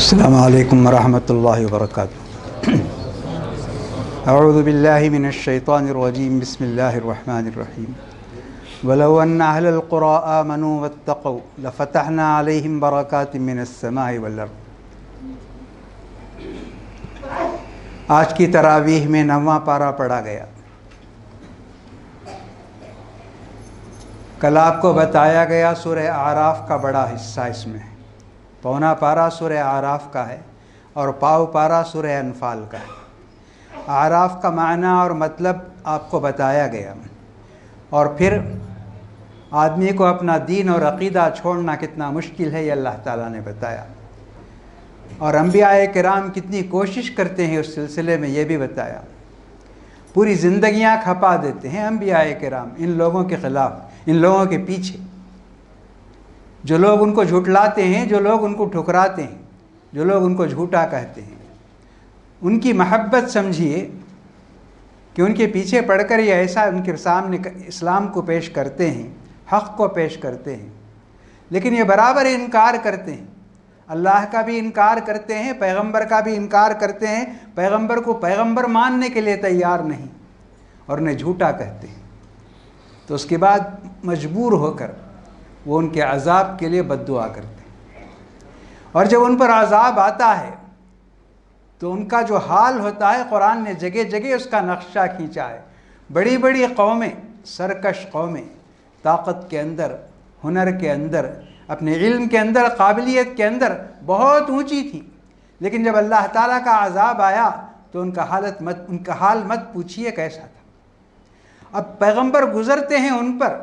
السلام علیکم ورحمۃ اللہ وبرکاتہ۔ اعوذ باللہ من الشیطان الرجیم، بسم اللہ الرحمن الرحیم۔ وَلَوْ أَنَّ أَهْلَ الْقُرَىٰ آمَنُوا وَاتَّقَوْا لَفَتَحْنَا عَلَيْهِمْ بَرَكَاتٍ مِّنَ السَّمَاءِ وَالْأَرْضِ۔ آج کی تراویح میں 9واں پارہ پڑھا گیا۔ کل آپ کو بتایا گیا سورہ اعراف کا بڑا حصہ اس میں ہے۔ پونا پارہ سورہ اعراف کا ہے اور پاؤ پارہ سورہ انفال کا ہے۔ اعراف کا معنی اور مطلب آپ کو بتایا گیا، اور پھر آدمی کو اپنا دین اور عقیدہ چھوڑنا کتنا مشکل ہے یہ اللہ تعالیٰ نے بتایا، اور انبیاء کرام کتنی کوشش کرتے ہیں اس سلسلے میں یہ بھی بتایا۔ پوری زندگیاں کھپا دیتے ہیں انبیاء کرام ان لوگوں کے خلاف، ان لوگوں کے پیچھے، جو لوگ ان کو جھٹلاتے ہیں، جو لوگ ان کو ٹھکراتے ہیں، جو لوگ ان کو جھوٹا کہتے ہیں۔ ان کی محبت سمجھیے کہ ان کے پیچھے پڑ کر یہ ایسا ان کے سامنے اسلام کو پیش کرتے ہیں، حق کو پیش کرتے ہیں، لیکن یہ برابر انکار کرتے ہیں، اللہ کا بھی انکار کرتے ہیں، پیغمبر کا بھی انکار کرتے ہیں، پیغمبر کو پیغمبر ماننے کے لیے تیار نہیں، اور انہیں جھوٹا کہتے ہیں۔ تو اس کے بعد مجبور ہو کر وہ ان کے عذاب کے لیے بد دعا کرتے ہیں، اور جب ان پر عذاب آتا ہے تو ان کا جو حال ہوتا ہے قرآن نے جگہ جگہ اس کا نقشہ کھینچا ہے۔ بڑی بڑی قومیں، سرکش قومیں، طاقت کے اندر، ہنر کے اندر، اپنے علم کے اندر، قابلیت کے اندر بہت اونچی تھی، لیکن جب اللہ تعالیٰ کا عذاب آیا تو ان کا حال مت پوچھیے کیسا تھا۔ اب پیغمبر گزرتے ہیں ان پر،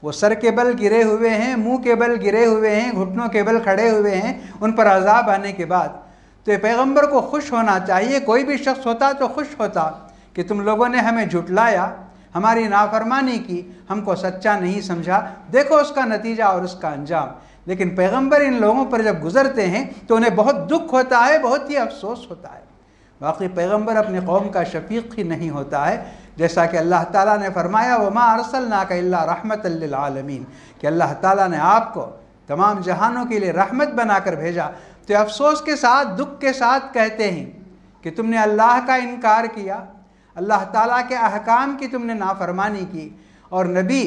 وہ سر کے بل گرے ہوئے ہیں، منہ کے بل گرے ہوئے ہیں، گھٹنوں کے بل کھڑے ہوئے ہیں، ان پر عذاب آنے کے بعد تو یہ پیغمبر کو خوش ہونا چاہیے، کوئی بھی شخص ہوتا تو خوش ہوتا کہ تم لوگوں نے ہمیں جھٹلایا، ہماری نافرمانی کی، ہم کو سچا نہیں سمجھا، دیکھو اس کا نتیجہ اور اس کا انجام۔ لیکن پیغمبر ان لوگوں پر جب گزرتے ہیں تو انہیں بہت دکھ ہوتا ہے، بہت ہی افسوس ہوتا ہے۔ واقعی پیغمبر اپنے قوم کا شفیق ہی نہیں ہوتا ہے، جیسا کہ اللہ تعالیٰ نے فرمایا وَمَا أَرْسَلْنَاكَ إِلَّا رَحْمَةً لِّلْعَالَمِينَ، کہ اللہ تعالیٰ نے آپ کو تمام جہانوں کے لیے رحمت بنا کر بھیجا۔ تو افسوس کے ساتھ، دکھ کے ساتھ کہتے ہیں کہ تم نے اللہ کا انکار کیا، اللہ تعالیٰ کے احکام کی تم نے نافرمانی کی، اور نبی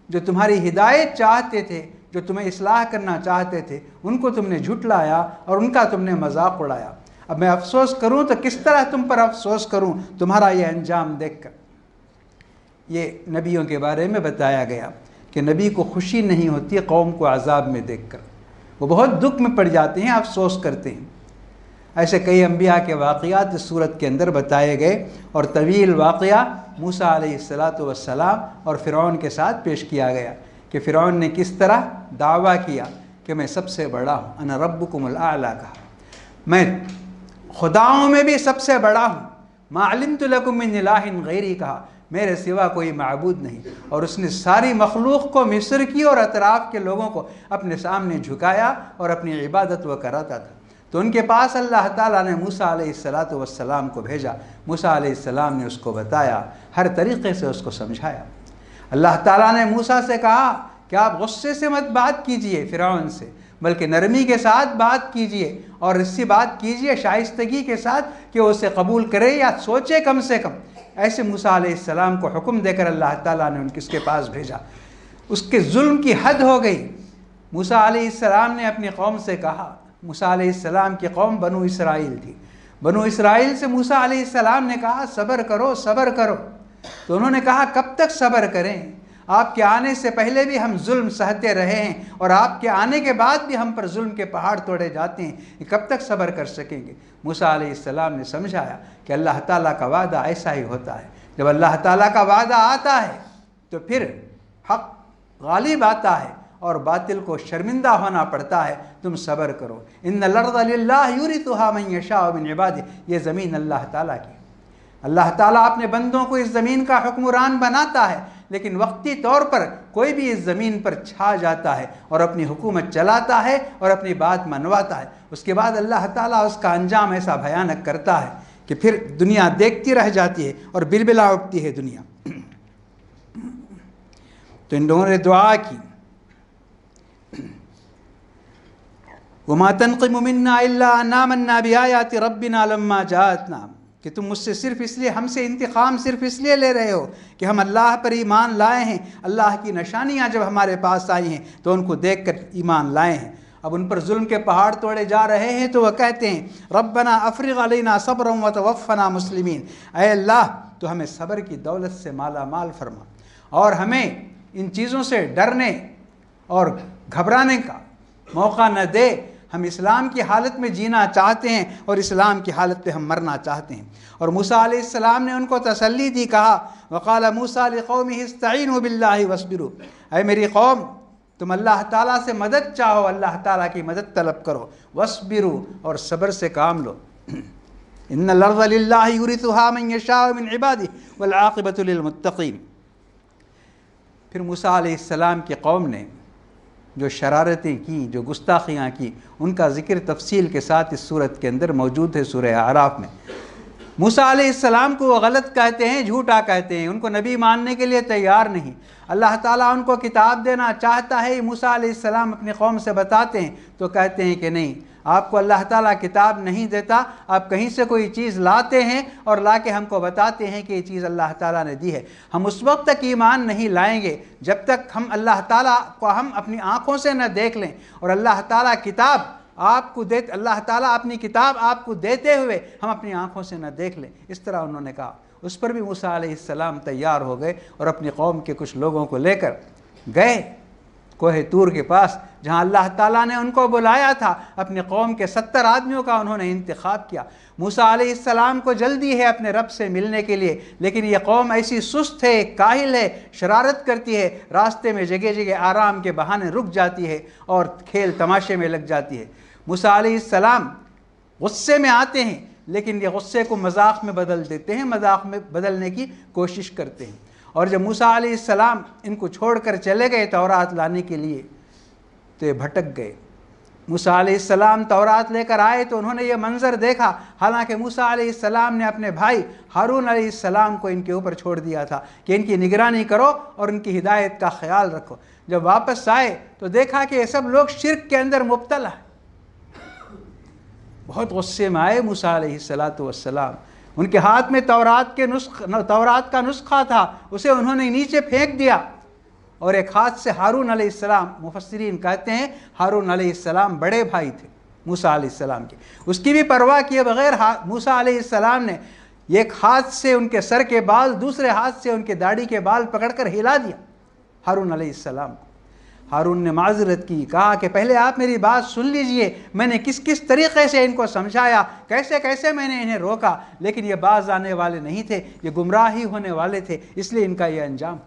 جو تمہاری ہدایت چاہتے تھے، جو تمہیں اصلاح کرنا چاہتے تھے، ان کو تم نے جھٹلایا اور ان کا تم نے مذاق اڑایا۔ اب میں افسوس کروں تو کس طرح تم پر افسوس کروں تمہارا یہ انجام دیکھ کر۔ یہ نبیوں کے بارے میں بتایا گیا کہ نبی کو خوشی نہیں ہوتی قوم کو عذاب میں دیکھ کر، وہ بہت دکھ میں پڑ جاتے ہیں، افسوس کرتے ہیں۔ ایسے کئی انبیاء کے واقعات اس صورت کے اندر بتائے گئے، اور طویل واقعہ موسیٰ علیہ السلام اور فرعون کے ساتھ پیش کیا گیا کہ فرعون نے کس طرح دعویٰ کیا کہ میں سب سے بڑا ہوں، انا ربکم الاعلیٰ، کہا میں خداؤں میں بھی سب سے بڑا ہوں، ما علمت لکم من الہ غیری، کہا میرے سوا کوئی معبود نہیں، اور اس نے ساری مخلوق کو، مصر کی اور اطراف کے لوگوں کو اپنے سامنے جھکایا اور اپنی عبادت وہ کراتا تھا۔ تو ان کے پاس اللہ تعالیٰ نے موسیٰ علیہ السلام کو بھیجا، موسیٰ علیہ السلام نے اس کو بتایا، ہر طریقے سے اس کو سمجھایا۔ اللہ تعالیٰ نے موسیٰ سے کہا کہ آپ غصے سے مت بات کیجئے فرعون سے، بلکہ نرمی کے ساتھ بات کیجئے، اور اس سے بات کیجئے شائستگی کے ساتھ کہ وہ اسے قبول کرے یا سوچے کم سے کم۔ ایسے موسیٰ علیہ السلام کو حکم دے کر اللہ تعالیٰ نے اس کے پاس بھیجا۔ اس کے ظلم کی حد ہو گئی۔ موسیٰ علیہ السلام نے اپنی قوم سے کہا، موسیٰ علیہ السلام کی قوم بنو اسرائیل تھی، بنو اسرائیل سے موسیٰ علیہ السلام نے کہا صبر کرو، صبر کرو۔ تو انہوں نے کہا کب تک صبر کریں؟ آپ کے آنے سے پہلے بھی ہم ظلم سہتے رہے ہیں، اور آپ کے آنے کے بعد بھی ہم پر ظلم کے پہاڑ توڑے جاتے ہیں، یہ کب تک صبر کر سکیں گے؟ موسیٰ علیہ السلام نے سمجھایا کہ اللہ تعالیٰ کا وعدہ ایسا ہی ہوتا ہے، جب اللہ تعالیٰ کا وعدہ آتا ہے تو پھر حق غالب آتا ہے اور باطل کو شرمندہ ہونا پڑتا ہے۔ تم صبر کرو، ان الارض للہ یورثها من یشاء من عبادہ، یہ زمین اللہ تعالیٰ کی، اللہ تعالیٰ اپنے بندوں کو اس زمین کا حکمران بناتا ہے، لیکن وقتی طور پر کوئی بھی اس زمین پر چھا جاتا ہے اور اپنی حکومت چلاتا ہے اور اپنی بات منواتا ہے، اس کے بعد اللہ تعالیٰ اس کا انجام ایسا بھیانک کرتا ہے کہ پھر دنیا دیکھتی رہ جاتی ہے اور بلبلا اٹھتی ہے دنیا۔ تو ان لوگوں نے دعا کی وما تنقم منا الا ان آمنا بآیات ربنا لما جاءتنا، کہ تم مجھ سے صرف اس لیے، ہم سے انتقام صرف اس لیے لے رہے ہو کہ ہم اللہ پر ایمان لائے ہیں، اللہ کی نشانیاں جب ہمارے پاس آئی ہیں تو ان کو دیکھ کر ایمان لائے ہیں۔ اب ان پر ظلم کے پہاڑ توڑے جا رہے ہیں تو وہ کہتے ہیں ربنا افرغ علینا صبرا وتوفنا مسلمین، اے اللہ تو ہمیں صبر کی دولت سے مالا مال فرما اور ہمیں ان چیزوں سے ڈرنے اور گھبرانے کا موقع نہ دے۔ ہم اسلام کی حالت میں جینا چاہتے ہیں اور اسلام کی حالت پہ ہم مرنا چاہتے ہیں۔ اور موسیٰ علیہ السلام نے ان کو تسلی دی، کہا وقال موسیٰ لقومہ استعینوا باللہ واصبروا، اے میری قوم تم اللہ تعالیٰ سے مدد چاہو، اللہ تعالیٰ کی مدد طلب کرو، واصبروا اور صبر سے کام لو۔ ان الارض للہ یورثها من یشاء من عبادہ والعاقبۃ للمتقین۔ پھر موسیٰ علیہ السلام کی قوم نے جو شرارتیں کی، جو گستاخیاں کی، ان کا ذکر تفصیل کے ساتھ اس صورت کے اندر موجود ہے سورہ اعراف میں۔ موسیٰ علیہ السلام کو وہ غلط کہتے ہیں، جھوٹا کہتے ہیں، ان کو نبی ماننے کے لیے تیار نہیں۔ اللہ تعالیٰ ان کو کتاب دینا چاہتا ہے، موسیٰ علیہ السلام اپنی قوم سے بتاتے ہیں تو کہتے ہیں کہ نہیں، آپ کو اللہ تعالیٰ کتاب نہیں دیتا، آپ کہیں سے کوئی چیز لاتے ہیں اور لا کے ہم کو بتاتے ہیں کہ یہ چیز اللہ تعالیٰ نے دی ہے۔ ہم اس وقت تک ایمان نہیں لائیں گے جب تک ہم اللہ تعالیٰ کو ہم اپنی آنکھوں سے نہ دیکھ لیں، اور اللہ تعالیٰ کتاب آپ کو اللہ تعالیٰ اپنی کتاب آپ کو دیتے ہوئے ہم اپنی آنکھوں سے نہ دیکھ لیں۔ اس طرح انہوں نے کہا۔ اس پر بھی موسیٰ علیہ السلام تیار ہو گئے اور اپنی قوم کے کچھ لوگوں کو لے کر گئے کوہ طور کے پاس، جہاں اللہ تعالیٰ نے ان کو بلایا تھا۔ اپنی قوم کے 70 آدمیوں کا انہوں نے انتخاب کیا۔ موسیٰ علیہ السلام کو جلدی ہے اپنے رب سے ملنے کے لیے، لیکن یہ قوم ایسی سست ہے، کاہل ہے، شرارت کرتی ہے، راستے میں جگہ جگہ آرام کے بہانے رک جاتی ہے اور کھیل تماشے میں لگ جاتی ہے۔ موسیٰ علیہ السلام غصے میں آتے ہیں لیکن یہ غصے کو مذاق میں بدل دیتے ہیں، مذاق میں بدلنے کی کوشش کرتے ہیں۔ اور جب موسیٰ علیہ السلام ان کو چھوڑ کر چلے گئے تورات لانے کے لیے تو یہ بھٹک گئے۔ موسیٰ علیہ السلام تورات لے کر آئے تو انہوں نے یہ منظر دیکھا، حالانکہ موسیٰ علیہ السلام نے اپنے بھائی ہارون علیہ السلام کو ان کے اوپر چھوڑ دیا تھا کہ ان کی نگرانی کرو اور ان کی ہدایت کا خیال رکھو۔ جب واپس آئے تو دیکھا کہ یہ سب لوگ شرک کے اندر مبتلا ہیں۔ بہت غصے میں آئے موسیٰ علیہ السلام۔ ان کے ہاتھ میں تورات کا نسخہ تھا، اسے انہوں نے نیچے پھینک دیا، اور ایک ہاتھ سے ہارون علیہ السلام، مفسرین کہتے ہیں ہارون علیہ السلام بڑے بھائی تھے موسیٰ علیہ السلام کے، اس کی بھی پرواہ کیے بغیر موسیٰ علیہ السلام نے ایک ہاتھ سے ان کے سر کے بال، دوسرے ہاتھ سے ان کے داڑھی کے بال پکڑ کر ہلا دیا ہارون علیہ السلام کو۔ ہارون نے معذرت کی، کہا کہ پہلے آپ میری بات سن لیجئے، میں نے کس کس طریقے سے ان کو سمجھایا، کیسے کیسے میں نے انہیں روکا، لیکن یہ باز آنے والے نہیں تھے، یہ گمراہی ہونے والے تھے، اس لیے ان کا یہ انجام۔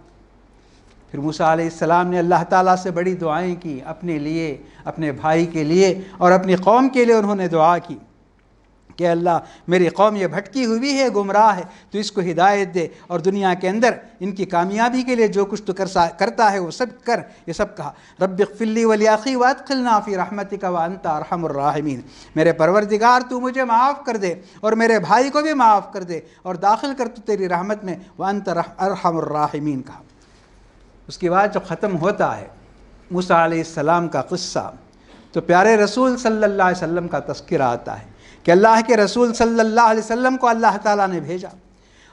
پھر موسیٰ علیہ السلام نے اللہ تعالیٰ سے بڑی دعائیں کی، اپنے لیے، اپنے بھائی کے لیے اور اپنی قوم کے لیے انہوں نے دعا کی کہ اللہ میری قوم یہ بھٹکی ہوئی ہے، گمراہ ہے، تو اس کو ہدایت دے، اور دنیا کے اندر ان کی کامیابی کے لیے جو کچھ تو کرتا ہے وہ سب کر۔ یہ سب کہا رب اغفر لی ولی وادخلنا فی رحمتک وانت ارحم الراحمین، میرے پروردگار تو مجھے معاف کر دے اور میرے بھائی کو بھی معاف کر دے اور داخل کر تو تیری رحمت میں، وانت ارحم الراحمین کہا۔ اس کے بعد جب ختم ہوتا ہے موسیٰ علیہ السلام کا قصہ تو پیارے رسول صلی اللہ علیہ وسلم کا تذکرہ آتا ہے کہ اللہ کے رسول صلی اللہ علیہ وسلم کو اللہ تعالیٰ نے بھیجا،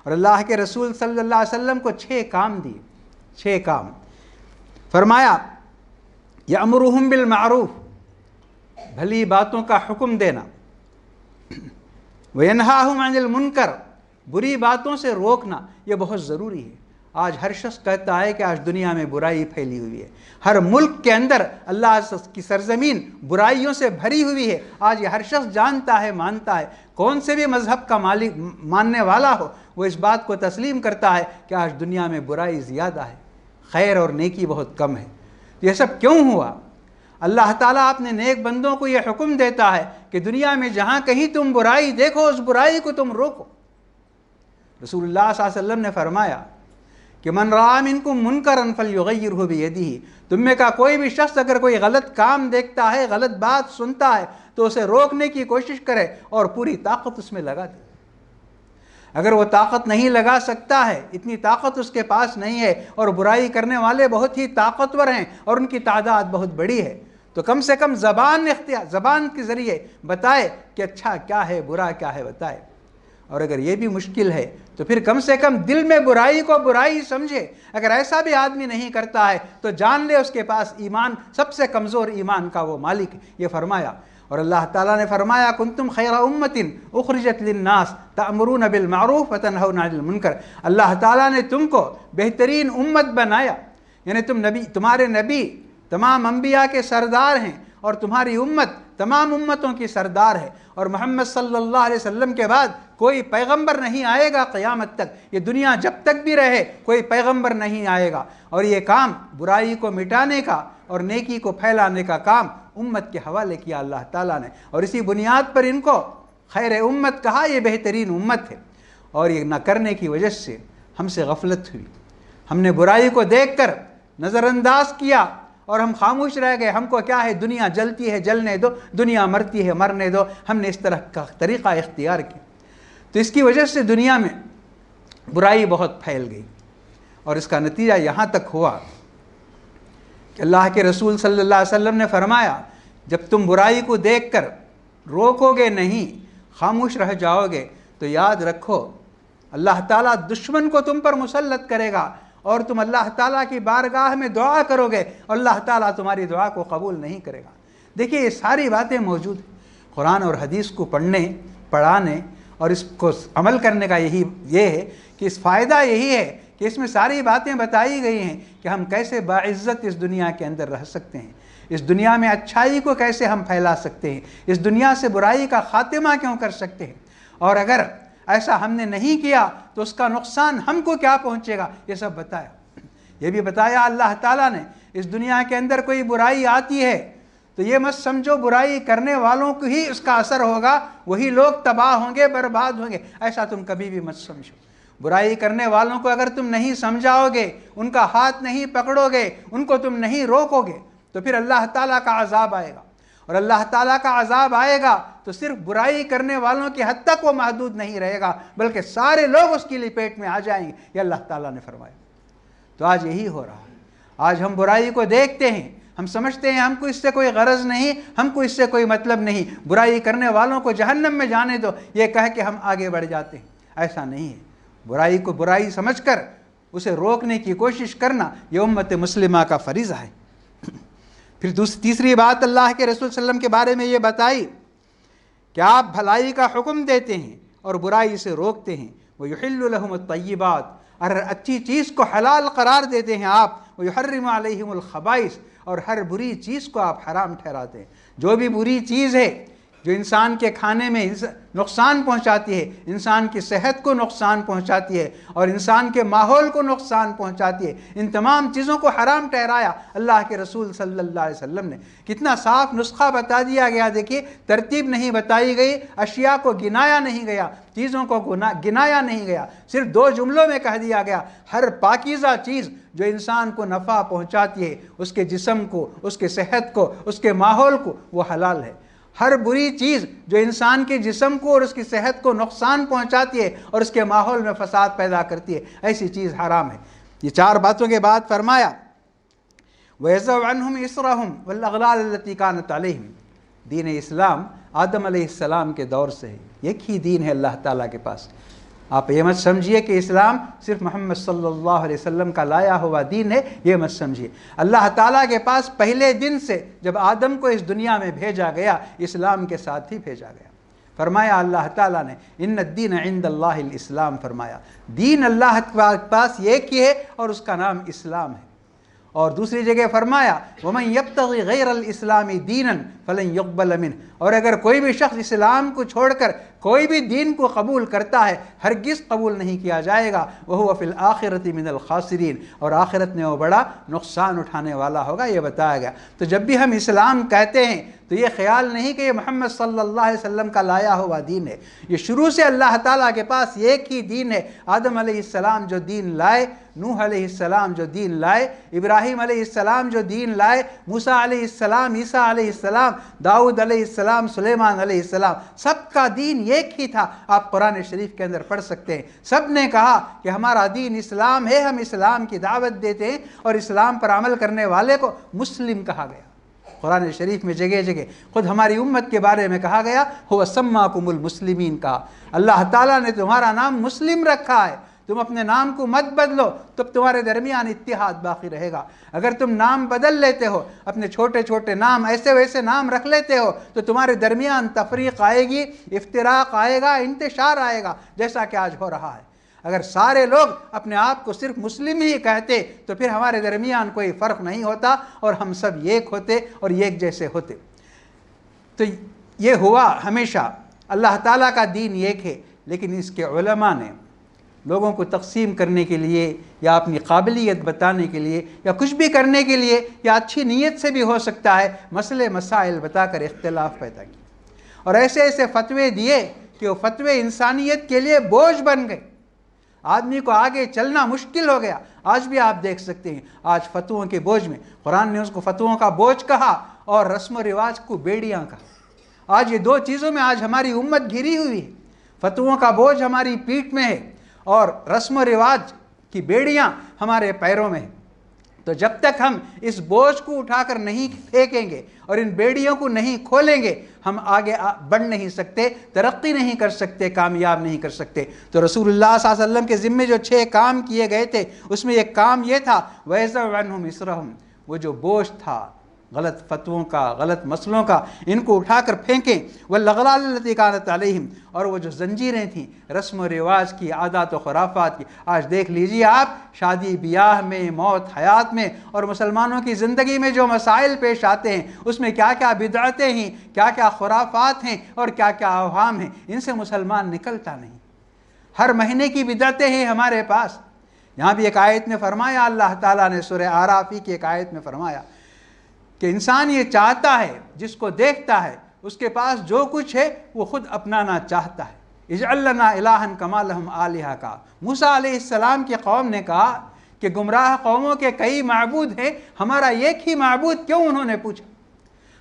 اور اللہ کے رسول صلی اللہ علیہ وسلم کو 6 کام دیے، 6 کام فرمایا، یأمرہم بالمعروف، بھلی باتوں کا حکم دینا، وینہاہم عن المنکر، بری باتوں سے روکنا، یہ بہت ضروری ہے۔ آج ہر شخص کہتا ہے کہ آج دنیا میں برائی پھیلی ہوئی ہے، ہر ملک کے اندر اللہ کی سرزمین برائیوں سے بھری ہوئی ہے۔ آج یہ ہر شخص جانتا ہے، مانتا ہے، کون سے بھی مذہب کا ماننے والا ہو وہ اس بات کو تسلیم کرتا ہے کہ آج دنیا میں برائی زیادہ ہے، خیر اور نیکی بہت کم ہے۔ یہ سب کیوں ہوا؟ اللہ تعالیٰ اپنے نیک بندوں کو یہ حکم دیتا ہے کہ دنیا میں جہاں کہیں تم برائی دیکھو اس برائی کو تم روکو۔ رسول اللہ صلی اللہ علیہ وسلم نے فرمایا کہ من رأى منکم منکرا فلیغیرہ بیدہ، تم میں کا کوئی بھی شخص اگر کوئی غلط کام دیکھتا ہے، غلط بات سنتا ہے تو اسے روکنے کی کوشش کرے اور پوری طاقت اس میں لگا دے۔ اگر وہ طاقت نہیں لگا سکتا ہے، اتنی طاقت اس کے پاس نہیں ہے، اور برائی کرنے والے بہت ہی طاقتور ہیں اور ان کی تعداد بہت بڑی ہے، تو کم سے کم زبان کے ذریعے بتائے کہ اچھا کیا ہے، برا کیا ہے بتائے۔ اور اگر یہ بھی مشکل ہے تو پھر کم سے کم دل میں برائی کو برائی سمجھے۔ اگر ایسا بھی آدمی نہیں کرتا ہے تو جان لے اس کے پاس ایمان، سب سے کمزور ایمان کا وہ مالک ہے، یہ فرمایا۔ اور اللہ تعالیٰ نے فرمایا کنتم خیر امت اخرجت للناس تأمرون بالمعروف وتنہون عن المنکر۔ اللہ تعالیٰ نے تم کو بہترین امت بنایا، یعنی تمہارے نبی تمام انبیاء کے سردار ہیں، اور تمہاری امت تمام امتوں کی سردار ہے، اور محمد صلی اللہ علیہ وسلم کے بعد کوئی پیغمبر نہیں آئے گا قیامت تک، یہ دنیا جب تک بھی رہے کوئی پیغمبر نہیں آئے گا، اور یہ کام برائی کو مٹانے کا اور نیکی کو پھیلانے کا کام امت کے حوالے کیا اللہ تعالیٰ نے، اور اسی بنیاد پر ان کو خیر امت کہا، یہ بہترین امت ہے۔ اور یہ نہ کرنے کی وجہ سے ہم سے غفلت ہوئی، ہم نے برائی کو دیکھ کر نظر انداز کیا اور ہم خاموش رہ گئے، ہم کو کیا ہے، دنیا جلتی ہے جلنے دو، دنیا مرتی ہے مرنے دو، ہم نے اس طرح کا طریقہ اختیار کیا۔ تو اس کی وجہ سے دنیا میں برائی بہت پھیل گئی، اور اس کا نتیجہ یہاں تک ہوا کہ اللہ کے رسول صلی اللہ علیہ وسلم نے فرمایا جب تم برائی کو دیکھ کر روکو گے نہیں، خاموش رہ جاؤ گے، تو یاد رکھو اللہ تعالیٰ دشمن کو تم پر مسلط کرے گا، اور تم اللہ تعالیٰ کی بارگاہ میں دعا کرو گے اور اللہ تعالیٰ تمہاری دعا کو قبول نہیں کرے گا۔ دیکھیے یہ ساری باتیں موجود ہیں قرآن اور حدیث کو پڑھنے، پڑھانے اور اس کو عمل کرنے کا یہ ہے کہ اس فائدہ یہی ہے کہ اس میں ساری باتیں بتائی گئی ہیں کہ ہم کیسے باعزت اس دنیا کے اندر رہ سکتے ہیں، اس دنیا میں اچھائی کو کیسے ہم پھیلا سکتے ہیں، اس دنیا سے برائی کا خاتمہ کیوں کر سکتے ہیں، اور اگر ایسا ہم نے نہیں کیا تو اس کا نقصان ہم کو کیا پہنچے گا، یہ سب بتایا۔ یہ بھی بتایا اللہ تعالیٰ نے اس دنیا کے اندر کوئی برائی آتی ہے تو یہ مت سمجھو برائی کرنے والوں کو ہی اس کا اثر ہوگا، وہی لوگ تباہ ہوں گے، برباد ہوں گے، ایسا تم کبھی بھی مت سمجھو۔ برائی کرنے والوں کو اگر تم نہیں سمجھاؤ گے، ان کا ہاتھ نہیں پکڑو گے، ان کو تم نہیں روکو گے تو پھر اللہ تعالیٰ کا عذاب آئے گا، اور اللہ تعالیٰ کا عذاب آئے گا تو صرف برائی کرنے والوں کی حد تک وہ محدود نہیں رہے گا، بلکہ سارے لوگ اس کی لپیٹ میں آ جائیں گے، یہ اللہ تعالیٰ نے فرمایا۔ تو آج یہی ہو رہا ہے، آج ہم برائی کو دیکھتے ہیں، ہم سمجھتے ہیں ہم کو اس سے کوئی غرض نہیں، ہم کو اس سے کوئی مطلب نہیں، برائی کرنے والوں کو جہنم میں جانے دو، یہ کہہ کے ہم آگے بڑھ جاتے ہیں۔ ایسا نہیں ہے، برائی کو برائی سمجھ کر اسے روکنے کی کوشش کرنا یہ امت مسلمہ کا فریضہ ہے۔ پھر تیسری بات اللہ کے رسول صلی اللہ علیہ وسلم کے بارے میں یہ بتائی کہ آپ بھلائی کا حکم دیتے ہیں اور برائی سے روکتے ہیں، وَيُحِلُّ لَهُمُ الطَّيِّبَاتِ، اور ہر اچھی چیز کو حلال قرار دیتے ہیں آپ، وَيُحَرِّمُ عَلَيْهِمُ الْخَبَائِثَ، اور ہر بری چیز کو آپ حرام ٹھہراتے ہیں۔ جو بھی بری چیز ہے جو انسان کے کھانے میں نقصان پہنچاتی ہے، انسان کی صحت کو نقصان پہنچاتی ہے اور انسان کے ماحول کو نقصان پہنچاتی ہے، ان تمام چیزوں کو حرام ٹھہرایا اللہ کے رسول صلی اللہ علیہ وسلم نے۔ کتنا صاف نسخہ بتا دیا گیا، دیکھیے ترتیب نہیں بتائی گئی، اشیاء کو گنایا نہیں گیا، چیزوں کو گنایا نہیں گیا، صرف دو جملوں میں کہہ دیا گیا ہر پاکیزہ چیز جو انسان کو نفع پہنچاتی ہے، اس کے جسم کو، اس کے صحت کو، اس کے ماحول کو، وہ حلال ہے۔ ہر بری چیز جو انسان کے جسم کو اور اس کی صحت کو نقصان پہنچاتی ہے اور اس کے ماحول میں فساد پیدا کرتی ہے، ایسی چیز حرام ہے۔ یہ چار باتوں کے بعد فرمایا وَيَضَعُ عَنْهُمْ إِصْرَهُمْ وَالْأَغْلَالَ الَّتِي كَانَتْ عَلَيْهِمْ۔ دین اسلام آدم علیہ السلام کے دور سے ہے، ایک ہی دین ہے اللہ تعالیٰ کے پاس۔ آپ یہ مت سمجھیے کہ اسلام صرف محمد صلی اللہ علیہ وسلم کا لایا ہوا دین ہے، یہ مت سمجھیے۔ اللہ تعالیٰ کے پاس پہلے دن سے جب آدم کو اس دنیا میں بھیجا گیا، اسلام کے ساتھ ہی بھیجا گیا۔ فرمایا اللہ تعالیٰ نے ان الدین عند اللہ الاسلام، فرمایا دین اللہ کے پاس ایک ہی ہے اور اس کا نام اسلام ہے۔ اور دوسری جگہ فرمایا وَمَن يَبْتَغِ غَيْرَ الْإِسْلَامِ دِينًا فَلَن يُقْبَلَ مِنْهُ، اور اگر کوئی بھی شخص اسلام کو چھوڑ کر کوئی بھی دین کو قبول کرتا ہے ہرگز قبول نہیں کیا جائے گا، وَهُوَ فِي الْآخِرَةِ مِنَ الْخَاسِرِينَ، اور آخرت میں وہ بڑا نقصان اٹھانے والا ہوگا، یہ بتایا گیا۔ تو جب بھی ہم اسلام کہتے ہیں تو یہ خیال نہیں کہ یہ محمد صلی اللہ علیہ وسلم کا لایا ہوا دین ہے، یہ شروع سے اللہ تعالیٰ کے پاس ایک ہی دین ہے۔ آدم علیہ السلام جو دین لائے، نوح علیہ السلام جو دین لائے، ابراہیم علیہ السلام جو دین لائے، موسیٰ علیہ السلام، عیسیٰ علیہ السلام، داؤد علیہ السلام، سلیمان علیہ السلام، سب کا دین ایک ہی تھا۔ آپ قرآن شریف کے اندر پڑھ سکتے ہیں، سب نے کہا کہ ہمارا دین اسلام ہے، ہم اسلام کی دعوت دیتے ہیں، اور اسلام پر عمل کرنے والے کو مسلم کہا گیا۔ قرآن شریف میں جگہ جگہ خود ہماری امت کے بارے میں کہا گیا هو سماکم المسلمین کا، اللہ تعالیٰ نے تمہارا نام مسلم رکھا ہے، تم اپنے نام کو مت بدلو، تب تمہارے درمیان اتحاد باقی رہے گا۔ اگر تم نام بدل لیتے ہو، اپنے چھوٹے چھوٹے نام ایسے ویسے نام رکھ لیتے ہو، تو تمہارے درمیان تفریق آئے گی، افتراق آئے گا، انتشار آئے گا، جیسا کہ آج ہو رہا ہے۔ اگر سارے لوگ اپنے آپ کو صرف مسلم ہی کہتے تو پھر ہمارے درمیان کوئی فرق نہیں ہوتا اور ہم سب ایک ہوتے اور ایک جیسے ہوتے۔ تو یہ ہوا ہمیشہ، اللہ تعالیٰ کا دین ایک ہے، لیکن اس کے علماء نے لوگوں کو تقسیم کرنے کے لیے یا اپنی قابلیت بتانے کے لیے یا کچھ بھی کرنے کے لیے یا اچھی نیت سے بھی ہو سکتا ہے، مسئلے مسائل بتا کر اختلاف پیدا کیا اور ایسے ایسے فتوے دیے کہ وہ فتوے انسانیت کے لیے بوجھ بن گئے، آدمی کو آگے چلنا مشکل ہو گیا۔ آج بھی آپ دیکھ سکتے ہیں، آج فتووں کے بوجھ میں قرآن نے اس کو فتووں کا بوجھ کہا اور رسم و رواج کو بیڑیاں کہا۔ آج یہ دو چیزوں میں آج ہماری امت گھری ہوئی ہے، فتووں کا بوجھ ہماری پیٹھ میں ہے اور رسم و رواج کی بیڑیاں ہمارے پیروں میں ہیں۔ تو جب تک ہم اس بوجھ کو اٹھا کر نہیں پھینکیں گے اور ان بیڑیوں کو نہیں کھولیں گے، ہم آگے بڑھ نہیں سکتے، ترقی نہیں کر سکتے، کامیاب نہیں کر سکتے۔ تو رسول اللہ صلی اللہ علیہ وسلم کے ذمے جو 6 کام کیے گئے تھے، اس میں ایک کام یہ تھا وَيَزَعُ عَنْهُمْ إِصْرَهُمْ، وہ جو بوجھ تھا غلط فتووں کا، غلط مسئلوں کا، ان کو اٹھا کر پھینکیں۔ وَالْأَغْلَالَ الَّتِي كَانَتْ عَلَيْهِمْ، اور وہ جو زنجیریں تھیں رسم و رواج کی، عادات و خرافات کی۔ آج دیکھ لیجئے آپ، شادی بیاہ میں، موت حیات میں اور مسلمانوں کی زندگی میں جو مسائل پیش آتے ہیں، اس میں کیا کیا بدعتیں ہیں، کیا کیا خرافات ہیں اور کیا کیا اوہام ہیں، ان سے مسلمان نکلتا نہیں۔ ہر مہینے کی بدعتیں ہیں ہمارے پاس۔ یہاں بھی ایک آیت میں فرمایا، اللہ تعالیٰ نے سورہ اعراف کی ایک آیت میں فرمایا کہ انسان یہ چاہتا ہے، جس کو دیکھتا ہے اس کے پاس جو کچھ ہے وہ خود اپنانا چاہتا ہے۔ اجعل لنا الہا کما لہم آلہہ کا، موسیٰ علیہ السلام کی قوم نے کہا کہ گمراہ قوموں کے کئی معبود ہیں، ہمارا ایک ہی معبود کیوں؟ انہوں نے پوچھا،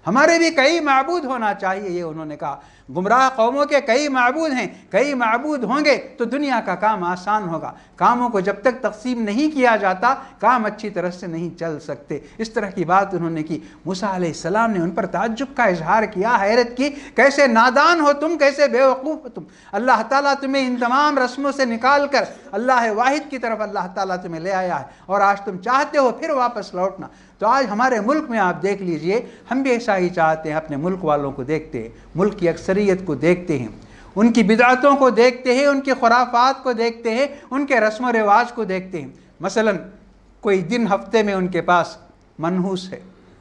ہمارے بھی کئی معبود ہونا چاہیے، یہ انہوں نے کہا۔ گمراہ قوموں کے کئی معبود ہیں، کئی معبود ہوں گے تو دنیا کا کام آسان ہوگا۔ کاموں کو جب تک تقسیم نہیں کیا جاتا، کام اچھی طرح سے نہیں چل سکتے۔ اس طرح کی بات انہوں نے کی۔ موسیٰ علیہ السلام نے ان پر تعجب کا اظہار کیا، حیرت کی، کیسے نادان ہو تم، کیسے بے وقوف ہو تم، اللہ تعالیٰ تمہیں ان تمام رسموں سے نکال کر اللہ واحد کی طرف اللہ تعالیٰ تمہیں لے آیا ہے اور آج تم چاہتے ہو پھر واپس لوٹنا۔ تو آج ہمارے ملک میں آپ دیکھ لیجئے، ہم بھی ایسا ہی چاہتے ہیں، اپنے ملک والوں کو دیکھتے ہیں، ملک کی اکثریت کو دیکھتے ہیں، ان کی بدعتوں کو دیکھتے ہیں، ان کے خرافات کو دیکھتے ہیں، ان کے رسم و رواج کو دیکھتے ہیں۔ مثلا کوئی دن ہفتے میں ان کے پاس منحوس ہے،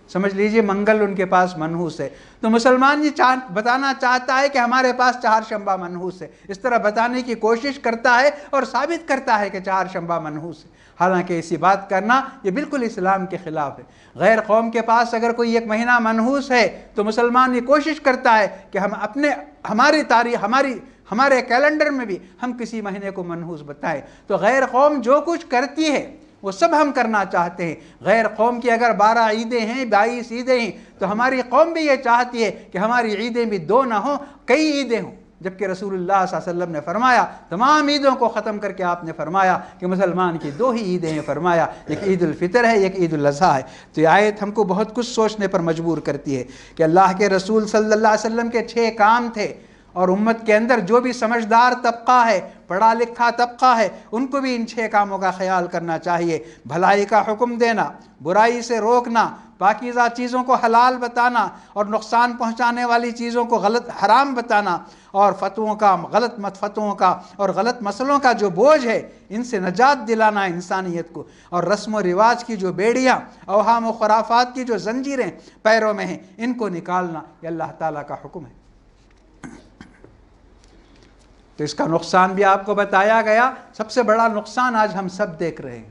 سمجھ لیجئے منگل ان کے پاس منحوس ہے، تو مسلمان یہ بتانا چاہتا ہے کہ ہمارے پاس چہارشنبہ منحوس ہے، اس طرح بتانے کی کوشش کرتا ہے اور ثابت کرتا ہے کہ چہارشنبہ منحوس ہے، حالانکہ ایسی بات کرنا یہ بالکل اسلام کے خلاف ہے۔ غیر قوم کے پاس اگر کوئی ایک مہینہ منحوس ہے تو مسلمان یہ کوشش کرتا ہے کہ ہم ہماری تاریخ، ہمارے کیلنڈر میں بھی ہم کسی مہینے کو منحوس بتائیں۔ تو غیر قوم جو کچھ کرتی ہے وہ سب ہم کرنا چاہتے ہیں۔ غیر قوم کی اگر 12 عیدیں ہیں، 22 عیدیں ہیں، تو ہماری قوم بھی یہ چاہتی ہے کہ ہماری عیدیں بھی 2 نہ ہوں، کئی عیدیں ہوں، جبکہ رسول اللہ صلی اللہ علیہ وسلم نے فرمایا، تمام عیدوں کو ختم کر کے آپ نے فرمایا کہ مسلمان کی 2 ہی عیدیں ہیں، فرمایا ایک عید الفطر ہے، ایک عید الاضحیٰ ہے۔ تو یہ آیت ہم کو بہت کچھ سوچنے پر مجبور کرتی ہے کہ اللہ کے رسول صلی اللہ علیہ وسلم کے 6 کام تھے، اور امت کے اندر جو بھی سمجھدار طبقہ ہے، پڑھا لکھا طبقہ ہے، ان کو بھی ان 6 کاموں کا خیال کرنا چاہیے۔ بھلائی کا حکم دینا، برائی سے روکنا، پاکیزہ چیزوں کو حلال بتانا اور نقصان پہنچانے والی چیزوں کو غلط حرام بتانا، اور فتووں کا، غلط فتووں کا اور غلط مسئلوں کا جو بوجھ ہے ان سے نجات دلانا انسانیت کو، اور رسم و رواج کی جو بیڑیاں، اوہام و خرافات کی جو زنجیریں پیروں میں ہیں، ان کو نکالنا، یہ اللہ تعالیٰ کا حکم ہے۔ تو اس کا نقصان بھی آپ کو بتایا گیا۔ سب سے بڑا نقصان آج ہم سب دیکھ رہے ہیں۔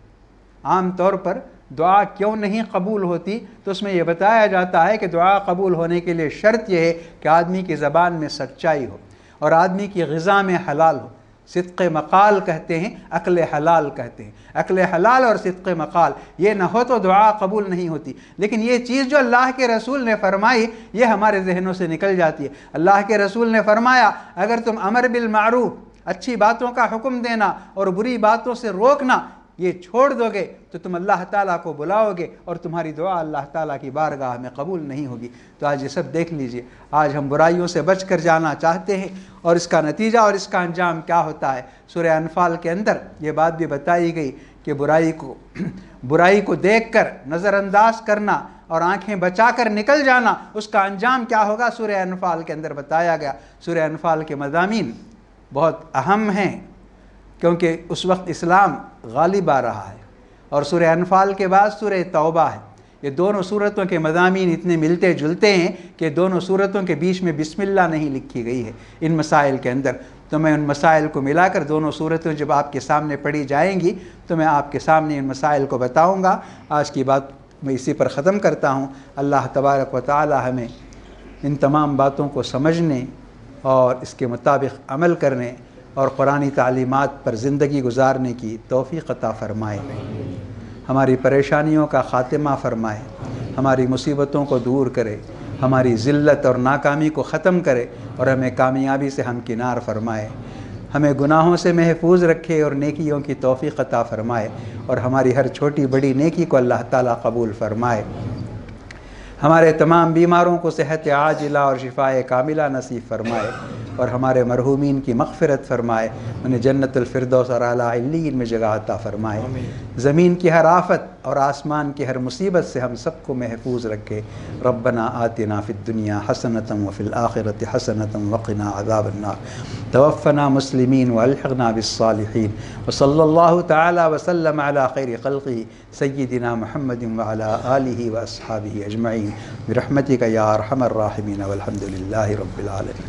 عام طور پر دعا کیوں نہیں قبول ہوتی تو اس میں یہ بتایا جاتا ہے کہ دعا قبول ہونے کے لیے شرط یہ ہے کہ آدمی کی زبان میں سچائی ہو اور آدمی کی غذا میں حلال ہو۔ صدق مقال کہتے ہیں، عقل حلال کہتے ہیں۔ عقل حلال اور صدق مقال یہ نہ ہو تو دعا قبول نہیں ہوتی۔ لیکن یہ چیز جو اللہ کے رسول نے فرمائی یہ ہمارے ذہنوں سے نکل جاتی ہے۔ اللہ کے رسول نے فرمایا اگر تم امر بالمعروف، اچھی باتوں کا حکم دینا اور بری باتوں سے روکنا، یہ چھوڑ دو گے تو تم اللہ تعالیٰ کو بلاؤ گے اور تمہاری دعا اللہ تعالیٰ کی بارگاہ میں قبول نہیں ہوگی۔ تو آج یہ سب دیکھ لیجئے، آج ہم برائیوں سے بچ کر جانا چاہتے ہیں، اور اس کا نتیجہ اور اس کا انجام کیا ہوتا ہے؟ سورہ انفال کے اندر یہ بات بھی بتائی گئی کہ برائی کو دیکھ کر نظر انداز کرنا اور آنکھیں بچا کر نکل جانا، اس کا انجام کیا ہوگا سورہ انفال کے اندر بتایا گیا۔ سورہ انفال کے مضامین بہت اہم ہیں کیونکہ اس وقت اسلام غالب آ رہا ہے، اور سورہ انفال کے بعد سورہ توبہ ہے۔ یہ دونوں صورتوں کے مضامین اتنے ملتے جلتے ہیں کہ دونوں صورتوں کے بیچ میں بسم اللہ نہیں لکھی گئی ہے ان مسائل کے اندر۔ تو میں ان مسائل کو ملا کر دونوں صورتیں جب آپ کے سامنے پڑھی جائیں گی تو میں آپ کے سامنے ان مسائل کو بتاؤں گا۔ آج کی بات میں اسی پر ختم کرتا ہوں۔ اللہ تبارک و تعالی ہمیں ان تمام باتوں کو سمجھنے اور اس کے مطابق عمل کرنے اور قرآنی تعلیمات پر زندگی گزارنے کی توفیق عطا فرمائے، ہماری پریشانیوں کا خاتمہ فرمائے، ہماری مصیبتوں کو دور کرے، ہماری ذلت اور ناکامی کو ختم کرے اور ہمیں کامیابی سے ہمکنار فرمائے، ہمیں گناہوں سے محفوظ رکھے اور نیکیوں کی توفیق عطا فرمائے، اور ہماری ہر چھوٹی بڑی نیکی کو اللہ تعالیٰ قبول فرمائے، ہمارے تمام بیماروں کو صحت عاجلہ اور شفاء کاملہ نصیب فرمائے، اور ہمارے مرحومین کی مغفرت فرمائے، انہیں جنت الفردوس اور اعلیٰ علیین میں جگہ عطا فرمائے، زمین کی ہر آفت اور آسمان کی ہر مصیبت سے ہم سب کو محفوظ رکھے۔ ربنا آتنا فی الدنیا حسنۃ وفی الآخرۃ حسنۃ وقنا عذاب النار، توفنا مسلمین والحقنا بالصالحین، وصلی اللہ تعالی وسلم علی خیر خلقہ سیدنا محمد وعلی آلہ واصحابہ اجمعین برحمتک یا ارحم الراحمین، والحمد للہ رب العالمین۔